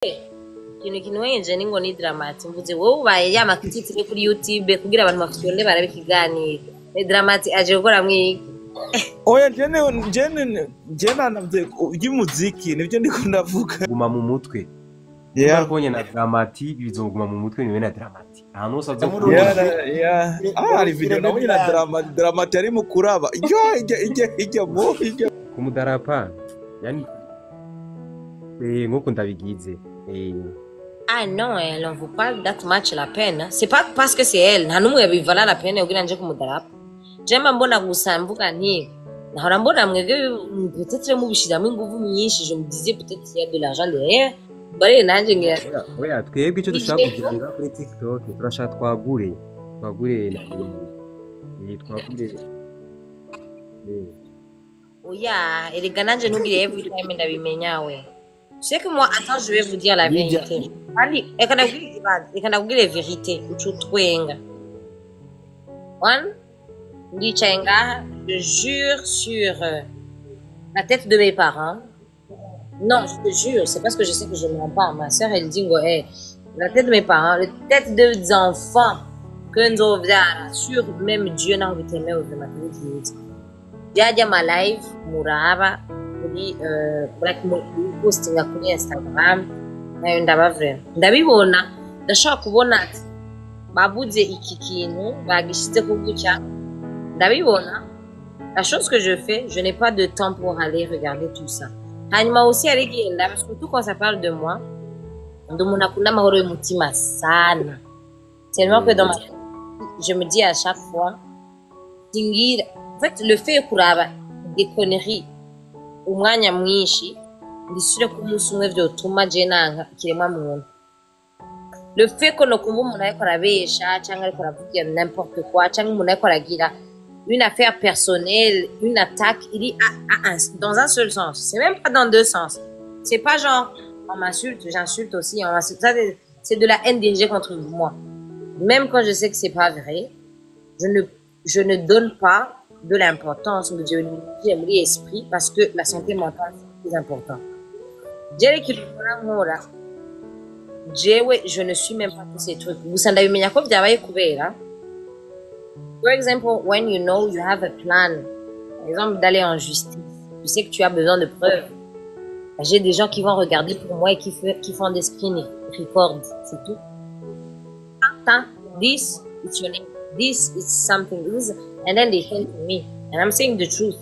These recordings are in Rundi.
ikintu kinwenje ni ngo ni Dramati mvuze wowe ubaye yamakititire kuri YouTube kugira abantu bakubone barabe ikiganiro ni Dramati aje gukora mwiki oya jene navye y'umuziki nivyo ndiko ndavuga guma mu mutwe Mbonye na Dramati bizoguma mu mutwe niwe na Dramati ahantu hose azokura hari video nabonye na Dramati ari mu kuraba ijya kumudarapa yani nk'uko ndabigize Ah non, elle en vaut pas that much la peine. C'est pas parce que c'est elle. Nta numwe yabivala la peine kugira nje kumudarapa. Jema mbona gusa mvuga nti nahora mbona mwebwe peut-être mubishiramo ingufu nyinshi je me disais peut-être il y a de l'argent derrière. Bare nanje ngira oya twebwe icyo dushaka kugira kuri TikTok turashaka twagure oya erega nanje ntugire every time ndabimenya we. Tu sais que moi, attends, je vais vous dire la vérité. Allez, et quand on dit la vérité, tu trouves. One, je jure sur la tête de mes parents. Non, je te jure, c'est parce que je sais que je ne mens pas. Ma soeur, elle dit, hey, la tête de mes parents, la tête des enfants que nous avons sur même Dieu n'a pas été aimé au matériel. J'ai ma live, Muraba. Postinga kuri Instagram nayo ndabavre ndabibona ndashaka kubona ati babuze iki kintu bagishize ku gutya ndabibona. La chose que je fais, je n'ai pas de temps pour aller regarder tout ça. Hanyuma aussi arigenda parce que tout quand ça parle de moi ndomuna kuna mahoro y'umutima sana. Tellement que dans ma je me dis à chaque fois tingira en fait le fait kuraba des conneries umwanya mwinshi ndisure ko umunsi umwe vyotuma je nanka kiremwa muntu. Le fait que nokumva umuntu ariko arabesha cyangwa ariko aravuga n'importe quoi cyangwa umuntu ariko aragira une affaire personnelle, une attaque, il est dans un seul sens. C'est même pas dans deux sens. C'est pas genre on m'insulte, j'insulte aussi, on m'insulte. Ça c'est de la haine dirigée contre moi. Même quand je sais que c'est pas vrai, je ne donne pas de l'importance de Dieu l'esprit parce que la santé mentale c'est plus important. Je ne suis même pas tous ces trucs. For example, when you know you have a plan, par exemple d'aller en justice, tu sais que tu as besoin de preuves. J'ai des gens qui vont regarder pour moi et qui font des screen records, c'est tout. This is your name. This is something, this, and then they tell me, and I'm saying the truth.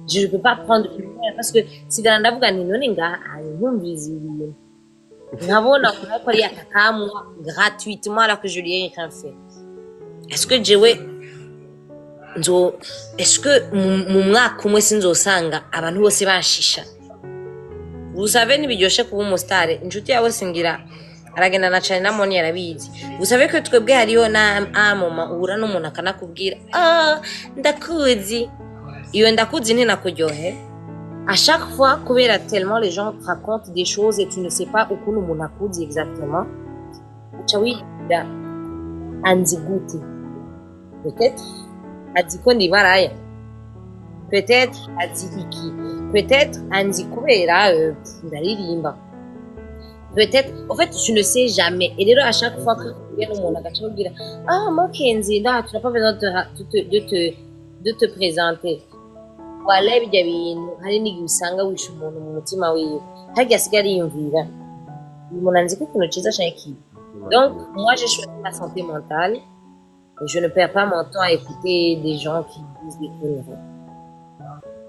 Je ne peux pas prendre une parce que si dans la bouga ni noninga, gratuitement alors que je lui ai rien fait. Est-ce que Jewe, est-ce que mu mwaka umwe sinzosanga abantu bose bashisha? Vous savez nibiryoshe kuba umustar, inshuti yawe singira aragenda na cyane namoni yarabizi. Vous savez que twebwe hariyo na mama uhura n'umuntu akanakubwira ndakuzi iyo ndakuzi ninakuryohe. À chaque fois kubera tellement les gens te racontent des choses et tu ne sais pas ukuntu umuntu akuzi exactement, uca wigira anzi gute. Peut-être adi ko ndi baraya, peut-être adi iki, peut-être anzi kubera ndaririmba. Peut-être, en fait, je ne sais jamais. Et là, à chaque fois que tu viens au monde, tu vas dire, moi, Kenzie, là, tu n'as pas besoin de te présenter. Voilà, il y a une harini usanga wishe umuntu mu mutima wiwe. Hajya sigari yumvira. Umuntu anzi ko kintu cyiza cyane. Donc, moi, j'ai choisi ma santé mentale. Et je ne perds pas mon temps à écouter des gens qui disent des conneries.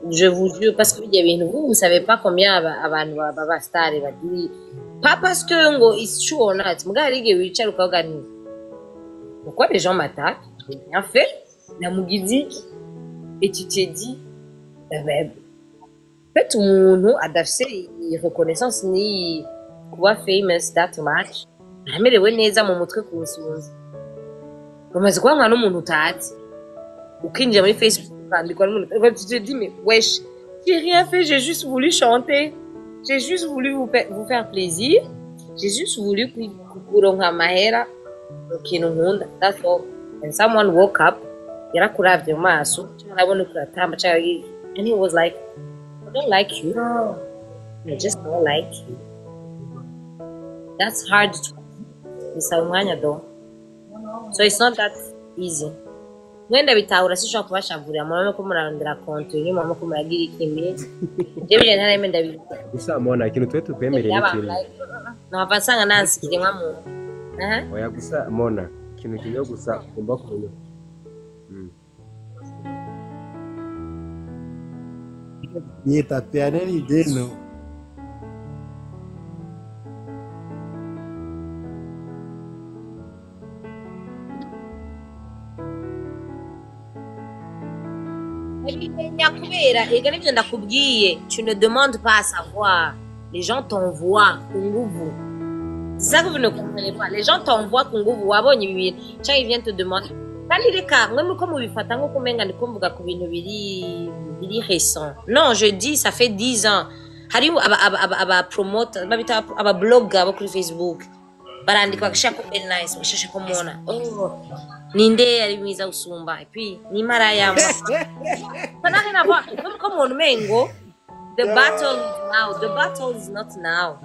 Je vous jure, parce que vous ne savez pas combien abantu baba star badiri. Pas parce que ngo is true or not. Mugarige wicara ukaganira. Pourquoi les gens m'attaquent? J'ai rien fait. La mugizi. Et tu t'es dit, en fait, umuntu adafise reconnaissance ni kuba famous that much. Amerewe neza mu mutwe kusunza. Umaze kuba mwana umuntu utazi. Ukinjira muri Facebook ukandikwa n'umuntu. Tu te dis mais wesh, j'ai rien fait, j'ai juste voulu chanter. J'ai juste voulu vous faire plaisir. J'ai juste voulu kuronka mahera ikintu nkunda. That's all. And someone woke up, yarakuravye mu maso, cyarabona kuratamba cyari, and he was like, I don't like you. I just don't like you. That's hard to bisaba umwanya though. So it's not that easy. Mwenda bitahura sishobora kubashavurira murabona ko murarondera konti nyuma murabona ko muragira ikimye. Je bije ntareme ndabizi. gusa mona ikintu twe tukwemereye n'ikiri Nava nsanga nansikire nka muntu. oya gusa mona ikintu kimwe gusa ugomba kumenya Nitapeana ligeno. Tu ne demandes pas à savoir. Les gens t'envoient Kunguvu. C'est ça que vous ne comprenez pas. Les gens t'envoient Kunguvu. Wabonye ibintu. Cyangwa ils viennent te demander. Kandi reka mwe muko mubifata nko kumenga ndiko mvuga ku bintu biri récent. Non, je dis ça fait 10 ans. Hari aba promote babita aba blogger abo kuri Facebook. Barandika kashaka ko nice, bashashe ko mona. Oh. Ninde ari mwiza usumba. Et puis ni maraya mwa. Pana rien à voir. Comme on mengo, the battle is now. The battle is not now.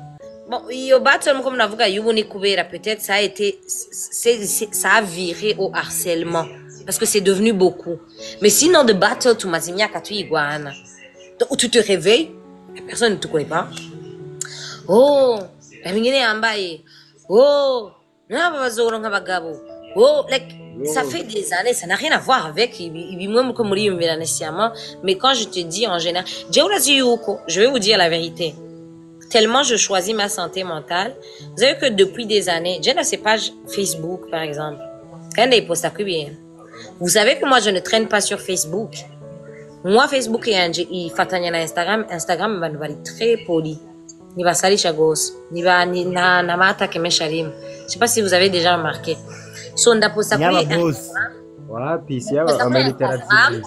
Bon, yo battle comme navuga yubu ni kubera peut-être ça a été ça a viré au harcèlement parce que c'est devenu beaucoup. Mais sinon de battle tu mazimia katu iguana. Donc tu te réveilles, la personne ne te connaît pas. Oh, la mingine ambaye. Oh, na babazoro nk'abagabo. Oh, like ça fait des années, ça n'a rien à voir avec moi comme mais quand je te dis en général, je vais vous dire la vérité. Tellement je choisis ma santé mentale. Vous savez que depuis des années, j'ai dans ces pages Facebook par exemple. Vous savez que moi je ne traîne pas sur Facebook. Moi Facebook et Instagram va nous aller très poli. Il va salir chagos. Il va na mata que mesharim. Je sais pas si vous avez déjà remarqué. So ndaposta kuri wapi si yaba ameliterative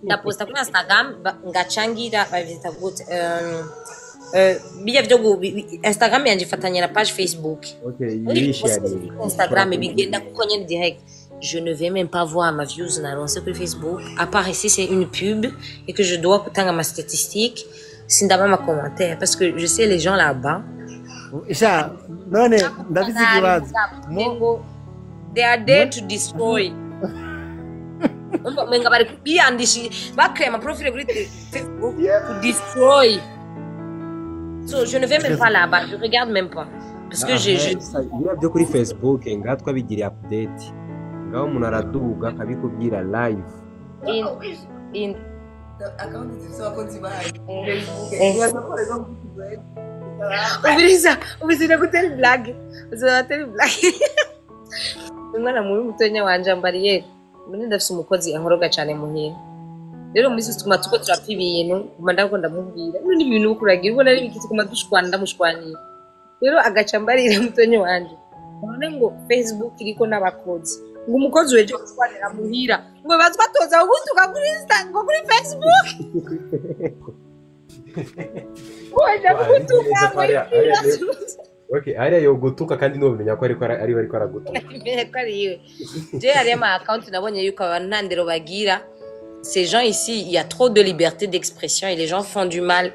ndaposta kuri Instagram ngachangira babita gute bijya byo Instagram yanje fatanya na page Facebook. Okay, yishari Instagram bigenda kuko nyine direct. Je ne vais même pas voir ma views na lancé sur Facebook à part ici c'est une pub et que je dois kutanga ma statistique sindaba ma commentaire parce que je sais les gens là-bas. Isha none ndabizi kibazo. They are there to destroy. Menga bari biyandishi bakrema profile kuri Facebook to destroy. So je ne vais même pas là-bas, je regarde même pas parce que je bira byo kuri Facebook ngatwa bigiri update. Ngaho umuntu araduga akabikubwira live. In the account is so account bahaye. Ubiriza gutera blague. Uzatera blague. Umwana muri mutonya wanje ambariye muri ndafise umukozi ankoroga cyane muhira rero muri sisi tuko turapfa ibintu ndako ndamubwira ni ibintu ukuragira ubona ari bikiti kuma dushwana ndamushwaniye rero agacambarira mutonya wanje none ngo Facebook iriko n'abakozi ngo umukozi weje gushwanira muhira ngo bazwa toza ubutuka kuri Instagram ngo kuri Facebook Oya gutuka ngo Okay, hariya yo gutuka kandi n'ubimenya ko ariko aragutuka. J'ai allé ma account nabonye yuko abantandero bagira. Ces gens ici, il y a trop de liberté d'expression et les gens font du mal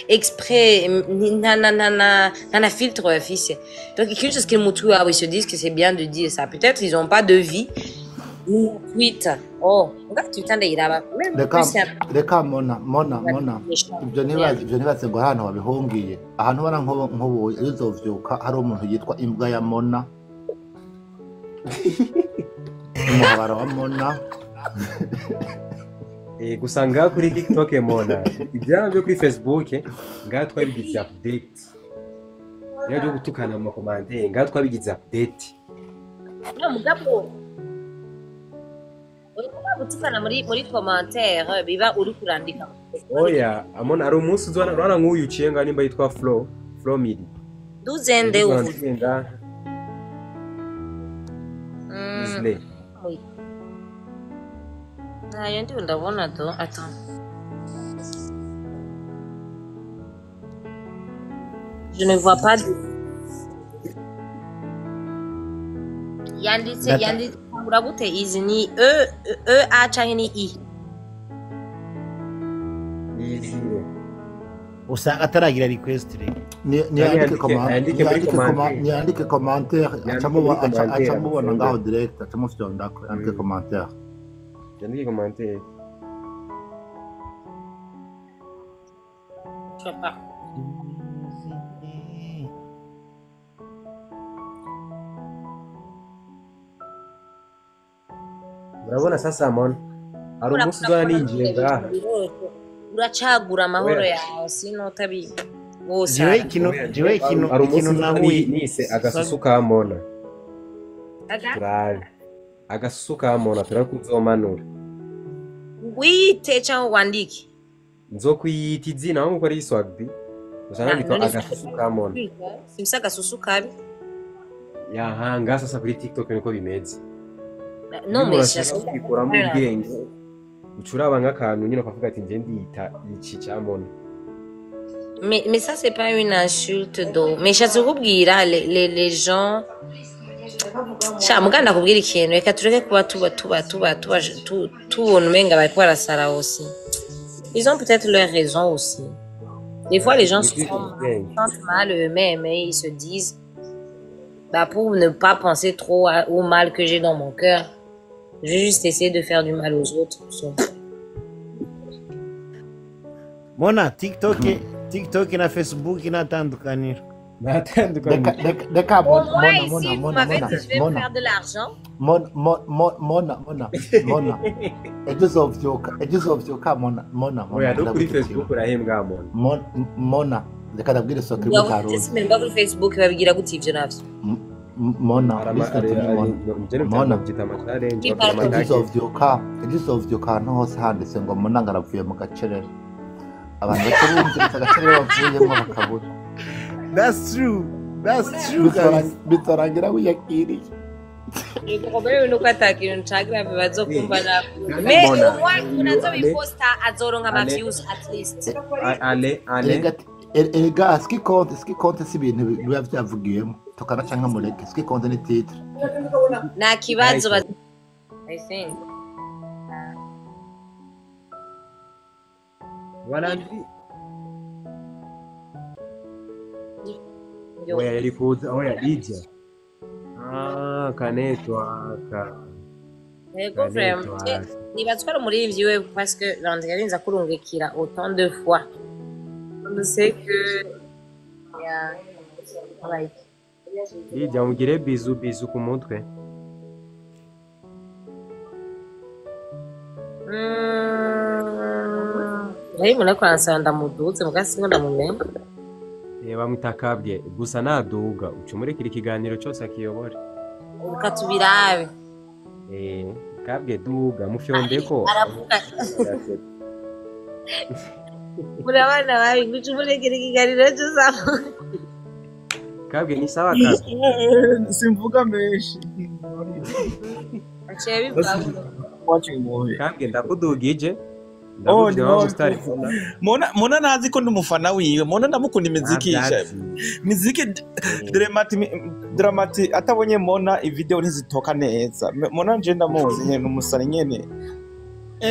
exprès nana filtre fils. Donc quelque chose qu'ils ils se disent que c'est bien de dire ça. Peut-être ils ont pas de vie. Tweet. Oh, regarde tu t'en iraba. Reka mona ibyo nibaze ngo hano wabihungiye ahantu bara nkobo izovyuka hari umuntu yitwa imbwa ya Mona umubara wa Mona gusanga kuri TikTok Mona ibyara byo kuri Facebook ngatwa bigize update rero gutukana mu commentaire ngatwa bigize update no mugabo gutukana muri commentaire biba uri kurandika oya amona ari umunsi uzwana nk'uyu uciyenga nimba yitwa Flow Midi duzende uvuga Isle ayo ndi ndabona to attends je ne vois pas yanditse uragute izi ni a cyangwa ni i usanga ataragira request rero Niandike Andike muri commentaire commentaire. acamubona ngaho direct acamufyondako yandike commentaire. Yandike commentaire. Je sais pas. Urabona sasa Mona hari umunsi uzana ninjiye ngaha Uracagura amahoro yawe sino tabi wose. jewe ikintu hari umunsi nahuye nise agasusu ka Mona turaje agasusu ka Mona turakuzomanura wite cyangwa wandike nzokwiyita izina aho ngukora yiswagdi usanga ndiko agasusu ka Mona simsa gasusu kabi yahanga sasa kuri TikTok niko bimeze no mesha ukuramo ubwenge ucuraba nk'akantu nyine ukavuga ati nje ndiyita iki cya Mona. Mais ça c'est pas une insulte do. Mais je te kubwira les gens sha muganda kubwira ikintu reka tureke kuba tubona umenga bari barasara aussi. Ils ont peut-être leur raison aussi. Des fois les gens se sentent mal eux-mêmes et ils se disent bah pour ne pas penser trop au mal que j'ai dans mon cœur, je vais juste essayer de faire du mal aux autres. Mona TikTok na Facebook inatandukanira Deka Moi ici, vous m'avez dit je vais me faire de l'argent. Mona ejizovyuka Mona Oya no kuri Facebook urahembwa Mona. Mona reka ndabwire sokri Vous butaruzi avez dit sur Facebook babigira gute ivyo navyo. Mona ejizovyuka ahantu hose handitse ngo Mona ngaravuye mu gacerere abantu baturumviriza agacerere bavuyemo bakabura. That's true guys. Bitorangira wiyakiriye. Le problème nuko atakintu ncagira bazokumva nako. Mais au moins unazobiposta azoronka ama views at least. Ale Ega skikonte si ibintu biba byavugiyemo tukana canka mureke skikonte ni titre. Na kibazo I think. Walandi oya yalikuza oya Lydia kanetwa ka Ego vraiment nibatwara muri ivyiwe parce que Landry yarinza kurungikira autant de fois. On sait que like Lydia mugire bizu ku mutwe. Hey muna kwanza ndamuduze mugasi ngo ndamumenya. Bamwita Kabwe gusa naduga ucumurekira ikiganiro cyose akiyobora ukatubirabe Kabwe duga mufyondeko aravuga murabana babi gucumurekira ikiganiro cyose Kabwe ni sawa Kabwe simvuga menshi aciye bivuga Kabwe ndakudugije Mona nazi ko ndumufana wiwe Mona ndamukunda imiziki Dramati atabonye Mona ivideo ntizitoka neza Mona nje ndamuzi nyene umusani nyene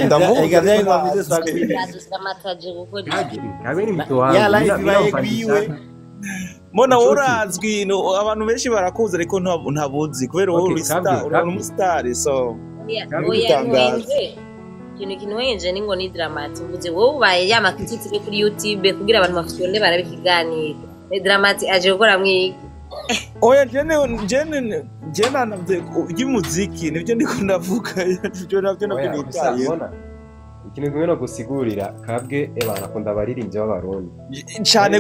ndamuzi Kabwe ni mtu wangu ya live bayiwe Mona urazwi abantu benshi barakuze ariko ntabuzi kubera wowe uri umustar so ikintu wenje ningo ni Dramati mvuze wowe ubaye yamakititire kuri YouTube kugira abantu bafyonde barabikiganira Dramati aje gukora mwiki oya jene navye y'umuziki nivyo ndiko ndavuga ibyo navyo nitaye ikintu kimwe no gusigurira Kabwe ebana akunda baririmbye b'abarundi cyane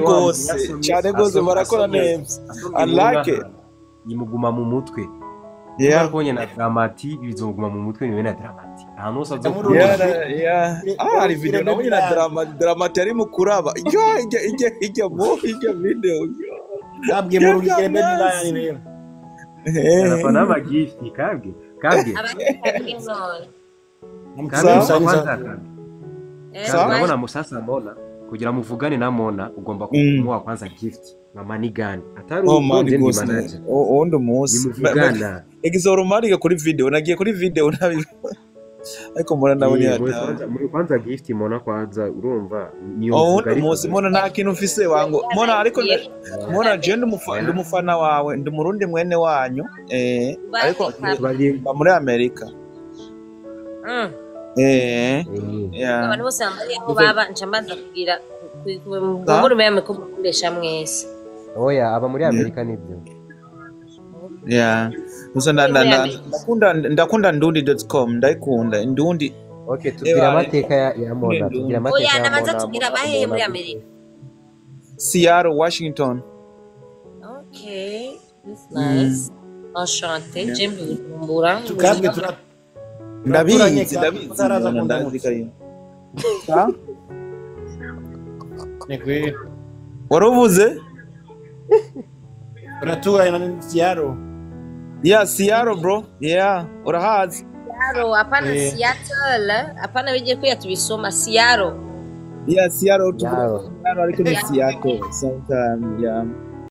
gose barakora neza I like it yimuguma mu mutwe Mbonye na Dramati bizoguma mu mutwe niwe na Dramati ahantu hose azo hari video nabonye na Dramati ari mu kuraba ijya video Kabwe mu rugendo n'indani rero abana abagifti Kabwe urabona musasa Mona kugira muvugane na Mona ugomba kumuha kwanza gift nka manigani atari ubundi ndi manager ondo musi muvugana egizoro mariga kuri video nagiye kuri video ariko mbona ndabona kwanza gift mona kwanza urumva niyo undi munsi mbona nta kintu ufise wangu mbona ariko mbona je ndi umufana wawe ndi murundi mwene wanyu ariko ba muri Amerika abantu bose bambayeho baba ncambanza kugira muri meme ko mukoresha mwese oya aba muri Amerika nibyo gusa ndakunda ndundi.com ndayikunda ndundi. Okay, tugira amateka ya Mona, tugira amateka ya Mona. Oya nabanza tugira bahehe muri Amerika. Seattle, Washington. Okay, that's nice. Enchanté, j'aime Bujumbura. Tukabwe ndabizi utaraza kundamurika yino. Nekwe. Waruvuze? Uratura ina Seattle. Yeah, Seattle bro. Yeah, urahazi. Seattle, hapana Seattle. Hapana bije kuya tubisoma Seattle. Yeah, Seattle ariko ni Seattle sometime, yeah.